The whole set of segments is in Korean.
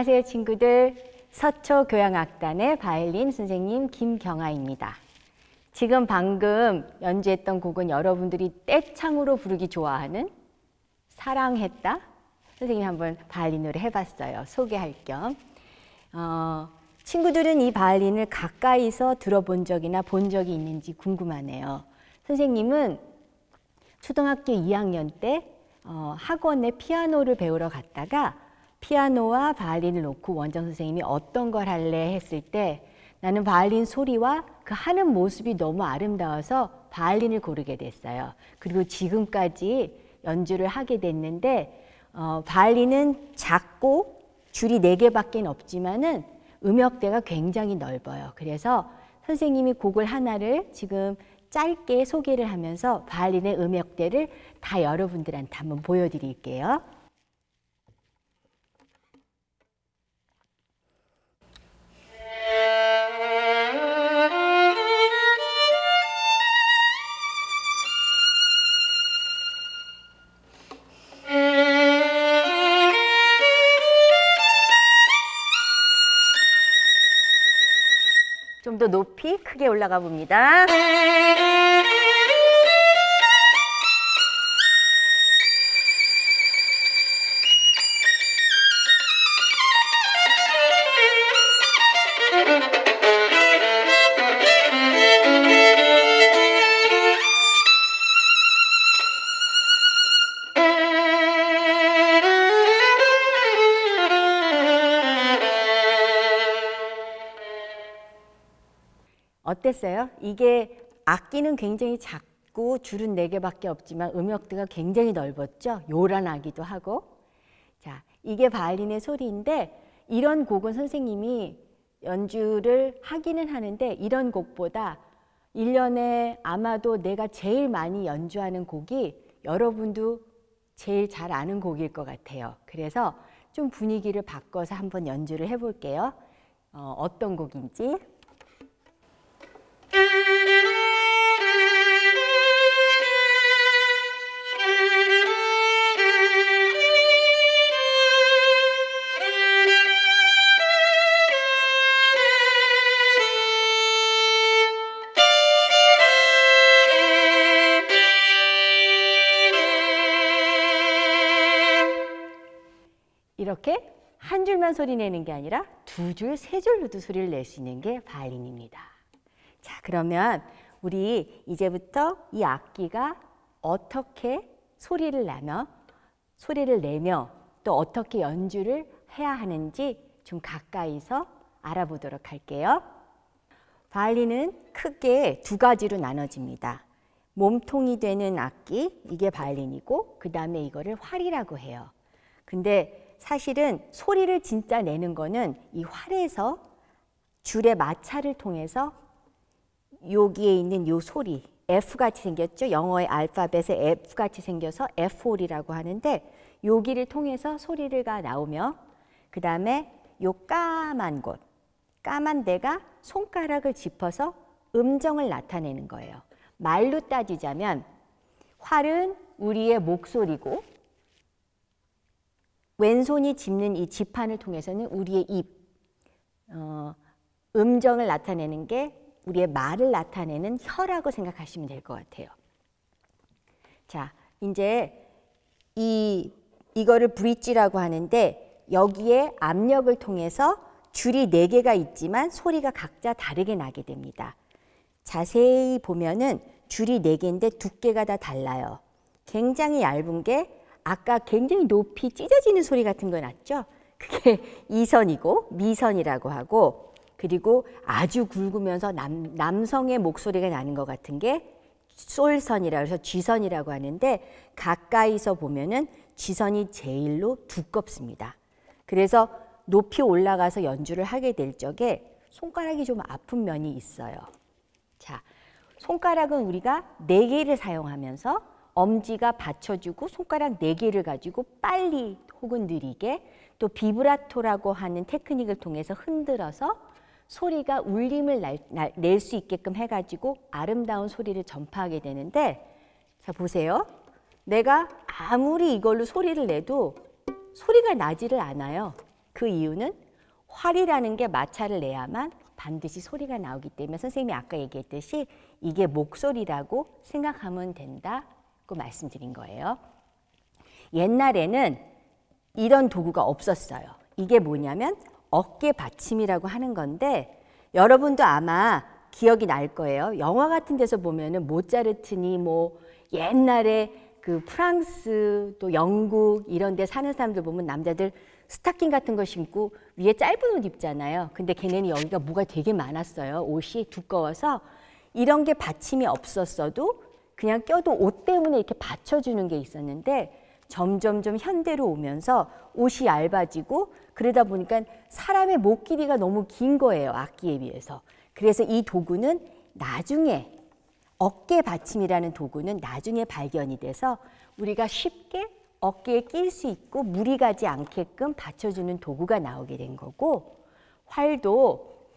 안녕하세요 친구들. 서초교향악단의 바이올린 선생님 김경아입니다. 지금 방금 연주했던 곡은 여러분들이 떼창으로 부르기 좋아하는 사랑했다. 선생님이 한번 바이올린으로 해봤어요. 소개할 겸. 친구들은 이 바이올린을 가까이서 들어본 적이나 본 적이 있는지 궁금하네요. 선생님은 초등학교 2학년 때 학원에 피아노를 배우러 갔다가 피아노와 바이올린을 놓고 원장 선생님이 어떤 걸 할래 했을 때 나는 바이올린 소리와 그 하는 모습이 너무 아름다워서 바이올린을 고르게 됐어요. 그리고 지금까지 연주를 하게 됐는데 바이올린은 작고 줄이 4개밖에 없지만은 음역대가 굉장히 넓어요. 그래서 선생님이 곡을 하나를 지금 짧게 소개를 하면서 바이올린의 음역대를 다 여러분들한테 한번 보여드릴게요. 좀 더 높이 크게 올라가 봅니다. 어땠어요? 이게 악기는 굉장히 작고 줄은 4개밖에 없지만 음역대가 굉장히 넓었죠? 요란하기도 하고. 자, 이게 바이올린의 소리인데 이런 곡은 선생님이 연주를 하기는 하는데 이런 곡보다 1년에 아마도 내가 제일 많이 연주하는 곡이 여러분도 제일 잘 아는 곡일 것 같아요. 그래서 좀 분위기를 바꿔서 한번 연주를 해볼게요. 어떤 곡인지. 이렇게 한 줄만 소리 내는 게 아니라 2줄, 3줄로도 소리를 낼 수 있는 게 바이올린입니다. 자, 그러면 우리 이제부터 이 악기가 어떻게 소리를 내며 또 어떻게 연주를 해야 하는지 좀 가까이서 알아보도록 할게요. 바이올린은 크게 2가지로 나눠집니다. 몸통이 되는 악기, 이게 바이올린이고 그 다음에 이거를 활이라고 해요. 근데 사실은 소리를 진짜 내는 거는 이 활에서 줄의 마찰을 통해서 여기에 있는 요 소리, F같이 생겼죠? 영어의 알파벳에 F같이 생겨서 F홀이라고 하는데 여기를 통해서 소리가 나오며 그 다음에 요 까만 곳, 까만 데가 손가락을 짚어서 음정을 나타내는 거예요. 말로 따지자면 활은 우리의 목소리고 왼손이 짚는 이 지판을 통해서는 우리의 입, 음정을 나타내는 게 우리의 말을 나타내는 혀라고 생각하시면 될 것 같아요. 자, 이제 이거를 브릿지라고 하는데 여기에 압력을 통해서 줄이 4개가 있지만 소리가 각자 다르게 나게 됩니다. 자세히 보면은 줄이 4개인데 두께가 다 달라요. 굉장히 얇은 게 아까 굉장히 높이 찢어지는 소리 같은 거 났죠? 그게 이선이고 미선이라고 하고 그리고 아주 굵으면서 남성의 목소리가 나는 것 같은 게 솔선이라고 해서 쥐선이라고 하는데 가까이서 보면은 쥐선이 제일로 두껍습니다. 그래서 높이 올라가서 연주를 하게 될 적에 손가락이 좀 아픈 면이 있어요. 자, 손가락은 우리가 4개를 사용하면서 엄지가 받쳐주고 손가락 4개를 가지고 빨리 혹은 느리게 또 비브라토라고 하는 테크닉을 통해서 흔들어서 소리가 울림을 낼 수 있게끔 해가지고 아름다운 소리를 전파하게 되는데 자 보세요. 내가 아무리 이걸로 소리를 내도 소리가 나지를 않아요. 그 이유는 활이라는 게 마찰을 내야만 반드시 소리가 나오기 때문에 선생님이 아까 얘기했듯이 이게 목소리라고 생각하면 된다고 말씀드린 거예요. 옛날에는 이런 도구가 없었어요. 이게 뭐냐면 어깨 받침이라고 하는 건데 여러분도 아마 기억이 날 거예요. 영화 같은 데서 보면은 모차르트니 뭐 옛날에 그 프랑스 또 영국 이런 데 사는 사람들 보면 남자들 스타킹 같은 거 신고 위에 짧은 옷 입잖아요. 근데 걔네는 여기가 뭐가 되게 많았어요. 옷이 두꺼워서 이런 게 받침이 없었어도 그냥 껴도 옷 때문에 이렇게 받쳐주는 게 있었는데 점점점 현대로 오면서 옷이 얇아지고 그러다 보니까 사람의 목 길이가 너무 긴 거예요. 악기에 비해서. 그래서 이 도구는 나중에 어깨 받침이라는 도구는 나중에 발견이 돼서 우리가 쉽게 어깨에 낄 수 있고 무리 가지 않게끔 받쳐주는 도구가 나오게 된 거고 활도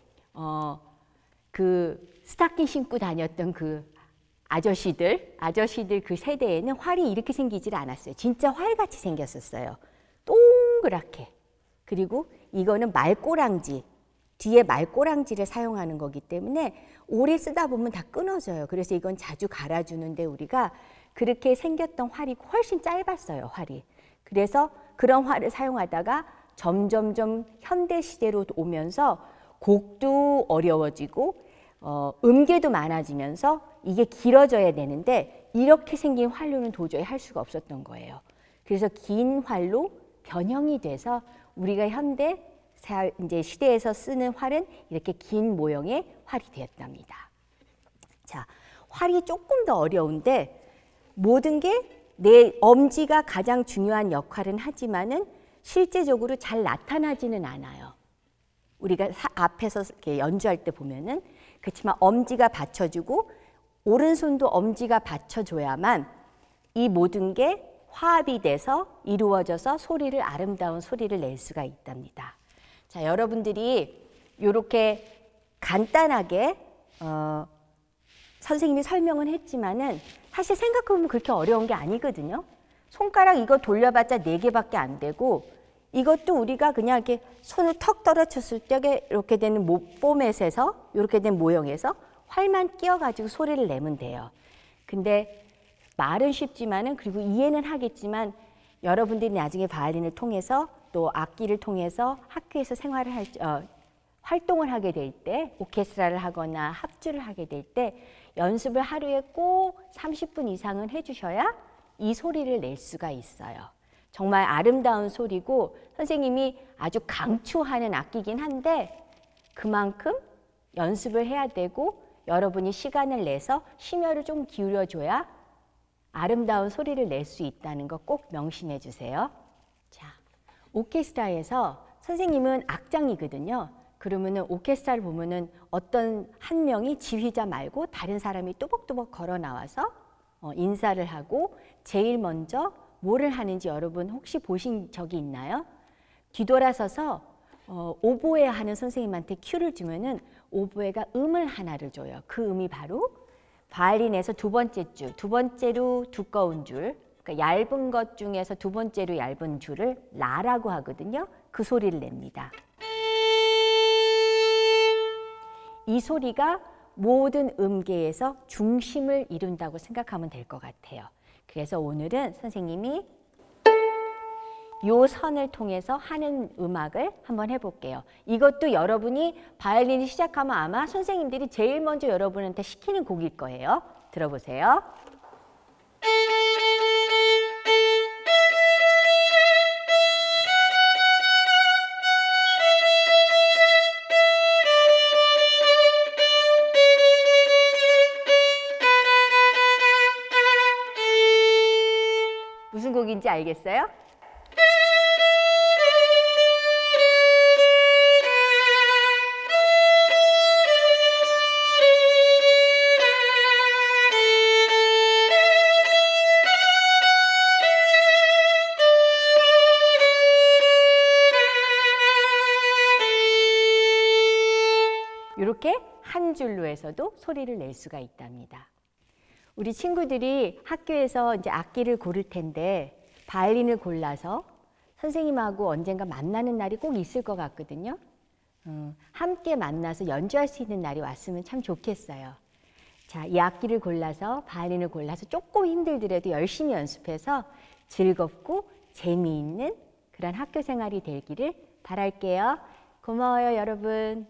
그 스타킹 신고 다녔던 그 아저씨들 그 세대에는 활이 이렇게 생기질 않았어요. 진짜 활같이 생겼었어요. 동그랗게. 그리고 이거는 말꼬랑지, 뒤에 말꼬랑지를 사용하는 거기 때문에 오래 쓰다 보면 다 끊어져요. 그래서 이건 자주 갈아주는데 우리가 그렇게 생겼던 활이 훨씬 짧았어요. 활이. 그래서 그런 활을 사용하다가 점점점 현대 시대로 오면서 곡도 어려워지고 음계도 많아지면서 이게 길어져야 되는데 이렇게 생긴 활로는 도저히 할 수가 없었던 거예요. 그래서 긴 활로 변형이 돼서 우리가 현대 이제 시대에서 쓰는 활은 이렇게 긴 모형의 활이 되었답니다. 자, 활이 조금 더 어려운데 모든 게 내 엄지가 가장 중요한 역할은 하지만은 실제적으로 잘 나타나지는 않아요. 우리가 앞에서 이렇게 연주할 때 보면은 그렇지만 엄지가 받쳐주고 오른손도 엄지가 받쳐줘야만 이 모든 게 화합이 돼서 이루어져서 소리를 아름다운 소리를 낼 수가 있답니다. 자, 여러분들이 이렇게 간단하게 선생님이 설명은 했지만은 사실 생각해보면 그렇게 어려운 게 아니거든요. 손가락 이거 돌려봤자 4개밖에 안 되고 이것도 우리가 그냥 이렇게 손을 턱 떨어쳤을 때 이렇게 되는 포맷에서 이렇게 된 모형에서 활만 끼워가지고 소리를 내면 돼요. 근데 말은 쉽지만은 그리고 이해는 하겠지만 여러분들이 나중에 바이올린을 통해서 또 악기를 통해서 학교에서 생활을 활동을 하게 될 때 오케스트라를 하거나 합주를 하게 될 때 연습을 하루에 꼭 30분 이상은 해주셔야 이 소리를 낼 수가 있어요. 정말 아름다운 소리고 선생님이 아주 강추하는 악기긴 한데 그만큼 연습을 해야 되고 여러분이 시간을 내서 심혈을 좀 기울여줘야 아름다운 소리를 낼 수 있다는 거 꼭 명심해 주세요. 자, 오케스트라에서 선생님은 악장이거든요. 그러면은 오케스트라를 보면은 어떤 한 명이 지휘자 말고 다른 사람이 또박또박 걸어 나와서 인사를 하고 제일 먼저 뭐를 하는지 여러분 혹시 보신 적이 있나요? 뒤돌아서서 오보에 하는 선생님한테 큐를 주면은 오보에가 음을 하나를 줘요. 그 음이 바로 바이올린에서 두 번째로 두꺼운 줄, 그러니까 얇은 것 중에서 두 번째로 얇은 줄을 라라고 하거든요. 그 소리를 냅니다. 이 소리가 모든 음계에서 중심을 이룬다고 생각하면 될 것 같아요. 그래서 오늘은 선생님이 요 선을 통해서 하는 음악을 한번 해볼게요. 이것도 여러분이 바이올린을 시작하면 아마 선생님들이 제일 먼저 여러분한테 시키는 곡일 거예요. 들어보세요. 무슨 곡인지 알겠어요? 이렇게 한 줄로 해서도 소리를 낼 수가 있답니다. 우리 친구들이 학교에서 이제 악기를 고를 텐데 바이올린을 골라서 선생님하고 언젠가 만나는 날이 꼭 있을 것 같거든요. 함께 만나서 연주할 수 있는 날이 왔으면 참 좋겠어요. 자, 이 악기를 골라서, 바이올린을 골라서 조금 힘들더라도 열심히 연습해서 즐겁고 재미있는 그런 학교 생활이 되기를 바랄게요. 고마워요, 여러분.